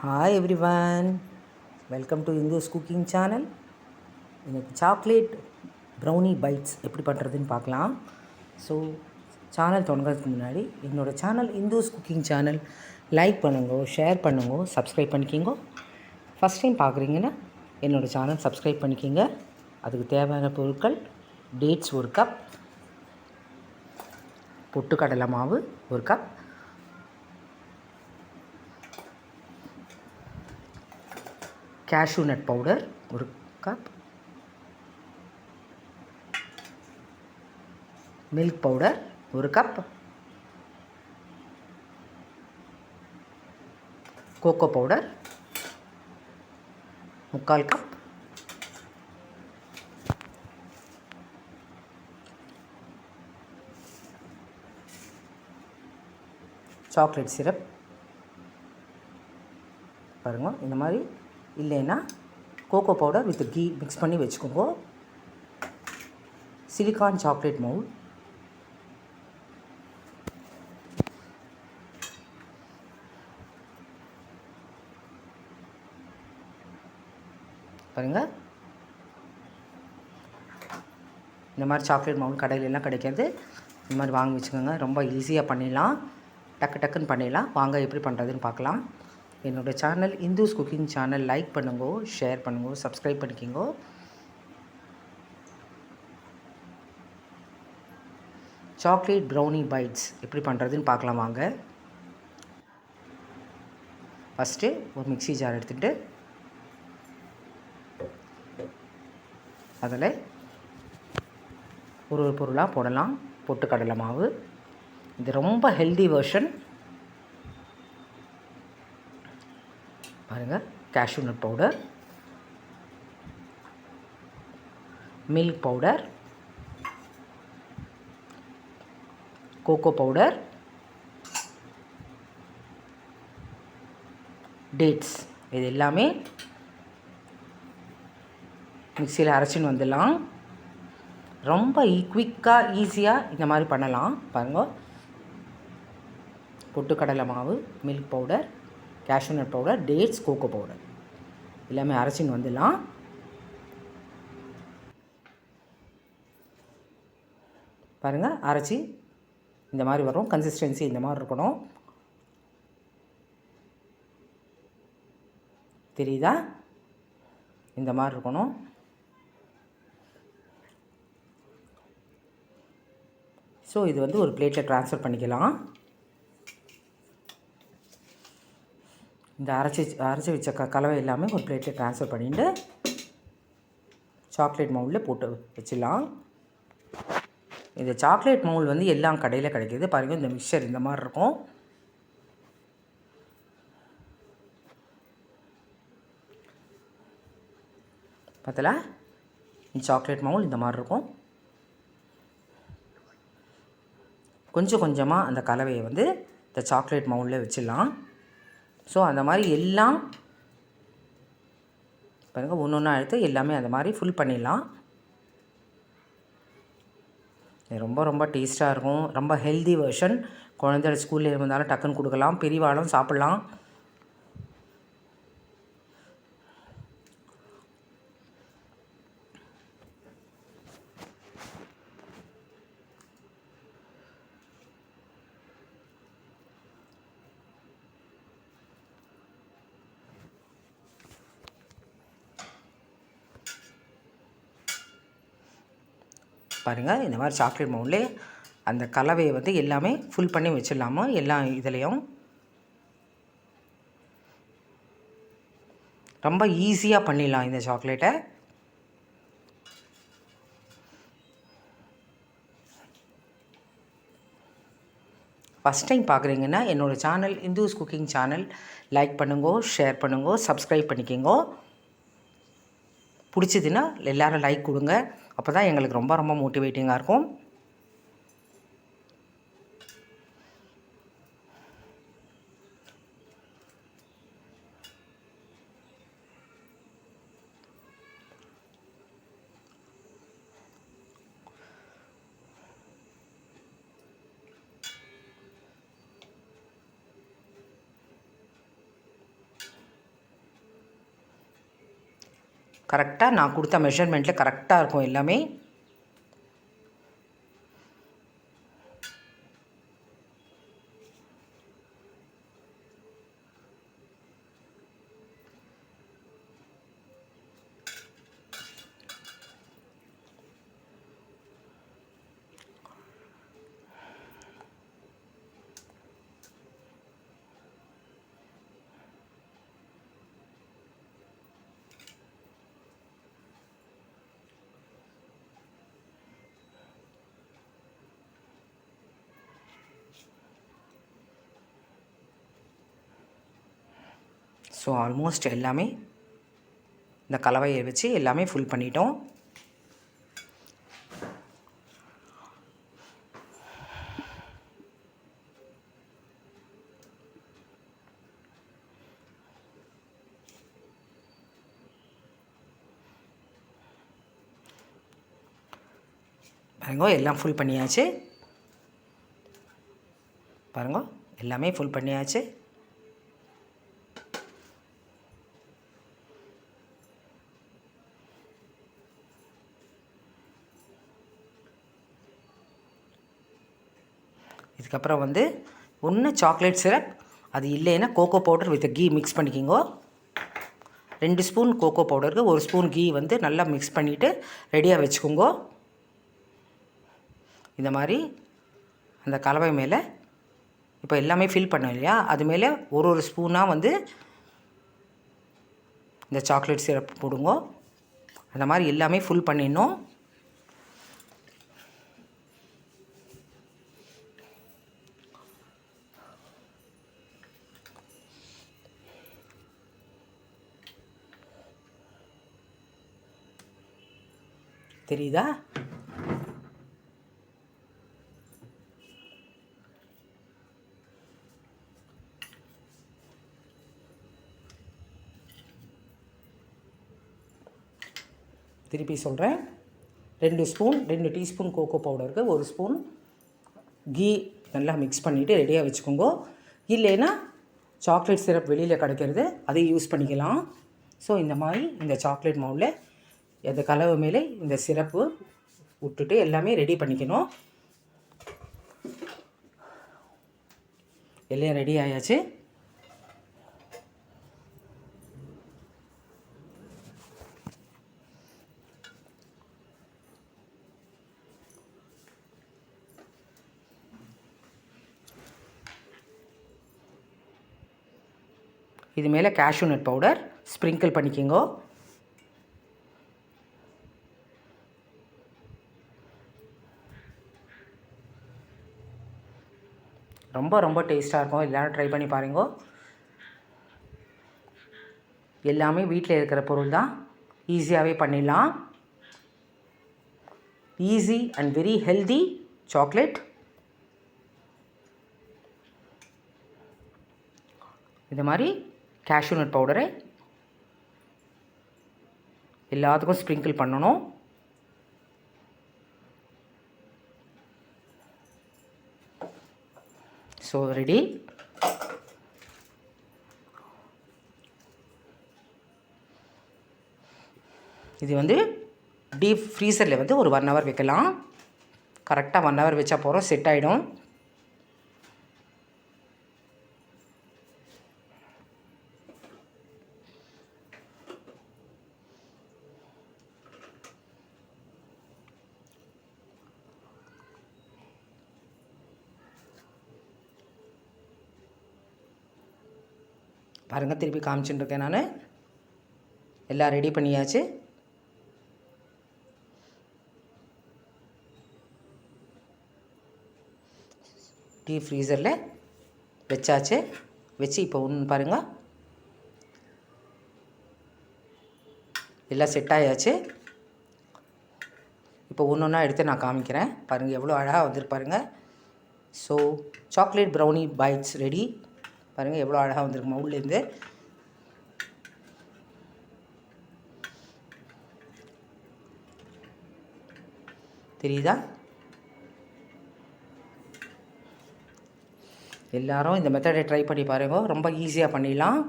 Hi everyone, welcome to Indhu's cooking channel. இன்றைக்கி chocolate brownie bites எப்படி பண்ணுறதுன்னு பார்க்கலாம். ஸோ சேனல் தொடங்கிறதுக்கு முன்னாடி என்னோடய channel Hindus cooking channel like பண்ணுங்க, ஷேர் பண்ணுங்க, சப்ஸ்கிரைப் பண்ணிக்கிங்க. ஃபஸ்ட் டைம் பார்க்குறீங்கன்னா என்னோடய சேனல் சப்ஸ்கிரைப் பண்ணிக்கிங்க. அதுக்கு தேவையான பொருட்கள்: டேட்ஸ் 1 கப், பொட்டுக்கடலை மாவு 1 cup, cashew nut powder 1 cup, milk powder 1 cup, cocoa powder 3/4 cup, chocolate syrup பாருங்கள். இந்த மாதிரி இல்லைன்னா cocoa powder with ghee mix பண்ணி வச்சுக்கோங்க. சிலிக்கான் சாக்லேட் மவுல், பாருங்கள். இந்த மாதிரி சாக்லேட் மவுல் கடையிலெல்லாம் கிடைக்கிறது. இந்த மாதிரி வாங்கி வச்சுக்கோங்க. ரொம்ப ஈஸியாக பண்ணிடலாம், டக்குன்னு பண்ணிடலாம். வாங்க எப்படி பண்ணுறதுன்னு பார்க்கலாம். என்னோடய channel Hindus cooking channel like பண்ணுங்க, ஷேர் பண்ணுங்க, சப்ஸ்கிரைப் பண்ணிக்கிங்க. சாக்லேட் ப்ரௌனி பைட்ஸ் எப்படி பண்ணுறதுன்னு பார்க்கலாம் வாங்க. ஃபஸ்ட்டு ஒரு மிக்ஸி ஜார் எடுத்துகிட்டு அதில் ஒரு பொருளாக போடலாம். பொட்டுக்கடலை மாவு, இது ரொம்ப ஹெல்தி வெர்ஷன் பாருங்கள். Cashew nut powder, milk powder, cocoa powder, dates, இது எல்லாமே மிக்சியில் அரைச்சின்னு வந்துடலாம். ரொம்ப குவிக்காக ஈஸியாக இந்த மாதிரி பண்ணலாம் பாருங்கள். பொட்டுக்கடலை மாவு, milk powder, cashew nut powder, dates, cocoa powder எல்லாமே அரைச்சின்னு வந்துடலாம். பாருங்கள், அரைச்சி இந்த மாதிரி வரும். கன்சிஸ்டன்சி இந்த மாதிரி இருக்கணும். தெரியுதா? இந்த மாதிரி இருக்கணும். ஸோ இது வந்து ஒரு பிளேட்டில் ட்ரான்ஸ்ஃபர் பண்ணிக்கலாம். இந்த அரைச்சி வச்ச கலவை எல்லாமே ஒரு பிளேட்டில் ட்ரான்ஸ்ஃபர் பண்ணிட்டு சாக்லேட் மவுலில் போட்டு வச்சிடலாம். இந்த சாக்லேட் மவுல் வந்து எல்லாம் கடையில் கிடைக்கிது பாருங்கள். இந்த மிக்சர் இந்த மாதிரி இருக்கும். பார்த்தல, இந்த சாக்லேட் மவுல் இந்த மாதிரி இருக்கும். கொஞ்சம் கொஞ்சமாக அந்த கலவையை வந்து இந்த சாக்லேட் மவுலில் வச்சிடலாம். ஸோ அந்த மாதிரி எல்லாம் பாருங்கள், ஒன்று ஒன்றா எடுத்து எல்லாமே அந்த மாதிரி ஃபுல் பண்ணிடலாம். ரொம்ப ரொம்ப டேஸ்ட்டாக இருக்கும். ரொம்ப ஹெல்தி வெர்ஷன். குழந்தைகள் ஸ்கூலில் இருந்தாலும் டக்குன்னு கொடுக்கலாம், பெரியவாளும் சாப்பிட்லாம். பாருங்கள், இந்த மாதிரி சாக்லேட் மவுல்லே அந்த கலவையை வந்து எல்லாமே ஃபுல் பண்ணி வச்சிடலாமா எல்லா இதுலேயும். ரொம்ப ஈஸியாக பண்ணிடலாம் இந்த சாக்லேட்டை. ஃபஸ்ட் டைம் பார்க்குறீங்கன்னா என்னோடய channel Hindus cooking channel like பண்ணுங்க, ஷேர் பண்ணுங்க, சப்ஸ்கிரைப் பண்ணிக்கோங்க. பிடிச்சதுன்னா எல்லோரும் லைக் கொடுங்க. அப்போ தான் எங்களுக்கு ரொம்ப ரொம்ப மோட்டிவேட்டிங்காக இருக்கும். கரெக்டாக நான் கொடுத்த மெஷர்மெண்ட்டில் கரெக்டாக இருக்கும் எல்லாமே. ஸோ ஆல்மோஸ்ட் எல்லாமே இந்த கலவையை வச்சு எல்லாமே ஃபுல் பண்ணிட்டோம். பாருங்க எல்லாம் ஃபுல் பண்ணியாச்சு. பாருங்க எல்லாமே ஃபுல் பண்ணியாச்சு. இதுக்கப்புறம் வந்து ஒன்று சாக்லேட் சிரப், அது இல்லைன்னா cocoa powder with ghee mix பண்ணிக்கிங்கோ. 2 ஸ்பூன் கோகோ பவுடருக்கு 1 ஸ்பூன் கீ வந்து நல்லா மிக்ஸ் பண்ணிவிட்டு ரெடியாக வச்சுக்கோங்க. இந்த மாதிரி அந்த கலவை மேலே இப்போ எல்லாமே ஃபில் பண்ணோம் இல்லையா, அது மேலே ஒரு ஸ்பூனாக வந்து இந்த சாக்லேட் சிரப் போடுங்க. அந்த மாதிரி எல்லாமே ஃபுல் பண்ணிடணும். தெரியுதா? திருப்பி சொல்கிறேன். 2 டீஸ்பூன் கோகோ பவுடருக்கு 1 ஸ்பூன் கீ நல்லா மிக்ஸ் பண்ணிவிட்டு ரெடியாக வச்சுக்கோங்க. இல்லைன்னா சாக்லேட் சிரப் வெளியில் கிடைக்கிறது அதை யூஸ் பண்ணிக்கலாம். ஸோ இந்த மாதிரி இந்த சாக்லேட் மாவில் அந்த கலவை மேலே இந்த சிரப்பு விட்டுட்டு எல்லாமே ரெடி பண்ணிக்கணும். எல்லாம் ரெடி ஆயாச்சு. இது மேலே கேஷ்யூ நட் பவுடர் ஸ்ப்ரிங்கிள் பண்ணிக்கோங்க. ரொம்ப ரொம்ப டேஸ்ட்டாக இருக்கும். எல்லோரும் ட்ரை பண்ணி பாருங்க. எல்லாமே வீட்டில் இருக்கிற பொருள் தான், ஈஸியாகவே பண்ணிடலாம். Easy and very healthy chocolate. இது மாதிரி கேஷ்யூ நட் பவுடரை எல்லாத்துக்கும் ஸ்ப்ரிங்கிள் பண்ணணும். So ready. இது வந்து டீப் ஃப்ரீசரில் வந்து ஒரு 1 ஹவர் வைக்கலாம். கரெக்டாக 1 ஹவர் வச்சா போகிறோம், செட் ஆகிடும். பாருங்கள், திருப்பி காமிச்சுட்டு இருக்கேன் நான். எல்லாம் ரெடி பண்ணியாச்சு. டீப் ஃப்ரீசரில் வச்சாச்சு. வச்சு இப்போ ஒன்று பாருங்கள், எல்லாம் செட் ஆயாச்சு. இப்போ ஒன்று ஒன்றா எடுத்து நான் காமிக்கிறேன். பாருங்கள் எவ்வளோ அழகாக வந்துருக்கு பாருங்கள். So chocolate brownie bites ready. பாருங்கள் எவ்வளோ அழகாக வந்திருக்கு மவுல்லேருந்து. தெரியுதா? எல்லாரும் இந்த மெத்தடை ட்ரை பண்ணி பாருங்க. ரொம்ப ஈஸியாக பண்ணிடலாம்.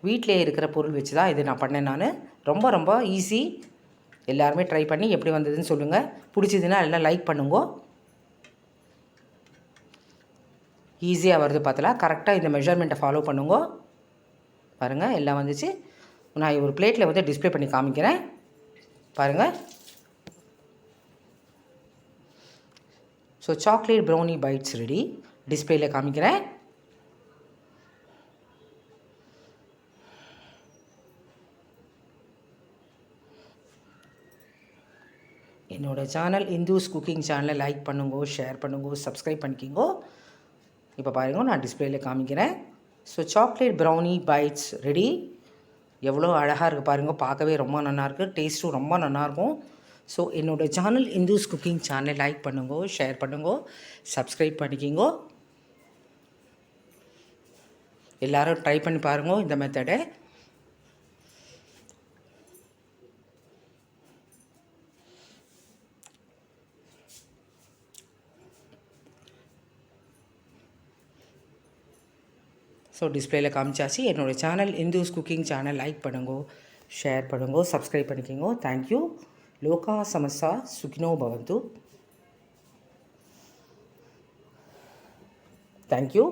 வீட்டிலே இருக்கிற பொருள் வச்சு தான் இது நான் பண்ணேன். நான் ரொம்ப ரொம்ப ஈஸி. எல்லாருமே ட்ரை பண்ணி எப்படி வந்ததுன்னு சொல்லுங்கள். பிடிச்சதுன்னா எல்லாம் லைக் பண்ணுங்க. ஈஸியாக வருது பார்த்தலாம். கரெக்டாக இந்த மெஷர்மெண்ட்டை ஃபாலோ பண்ணுங்க. பாருங்கள் எல்லாம் வந்துச்சு. நான் ஒரு பிளேட்டில் வந்து டிஸ்ப்ளே பண்ணி காமிக்கிறேன். பாருங்கள். So chocolate brownie bites ready. டிஸ்பிளேயில் காமிக்கிறேன். என்னோடய சேனல் இந்துஸ் குக்கிங் சேனலை லைக் பண்ணுங்க, ஷேர் பண்ணுங்க, சப்ஸ்கிரைப் பண்ணிக்கிங்க. இப்போ பாருங்க நான் டிஸ்பிளேயில் காமிக்கிறேன். So chocolate brownie bites ready. எவ்வளோ அழகாக இருக்குது பாருங்கள். பார்க்கவே ரொம்ப நல்லாயிருக்கு. டேஸ்ட்டும் ரொம்ப நல்லாயிருக்கும். ஸோ என்னோடய சேனல் இந்துஸ் குக்கிங் சேனலை லைக் பண்ணுங்க, ஷேர் பண்ணுங்க, சப்ஸ்கிரைப் பண்ணிக்கிங்க. எல்லோரும் ட்ரை பண்ணி பாருங்க இந்த மெத்தடை. ஸோ டிஸ்பிளேயில் காமிச்சாச்சு. என்னோடய channel Hindus cooking channel like பண்ணுங்க, ஷேர் பண்ணுங்க, சப்ஸ்கிரைப் பண்ணிக்கிங்க. தேங்க்யூ. லோகா சமஸ்தா சுகினோ பவந்து. தேங்க்யூ.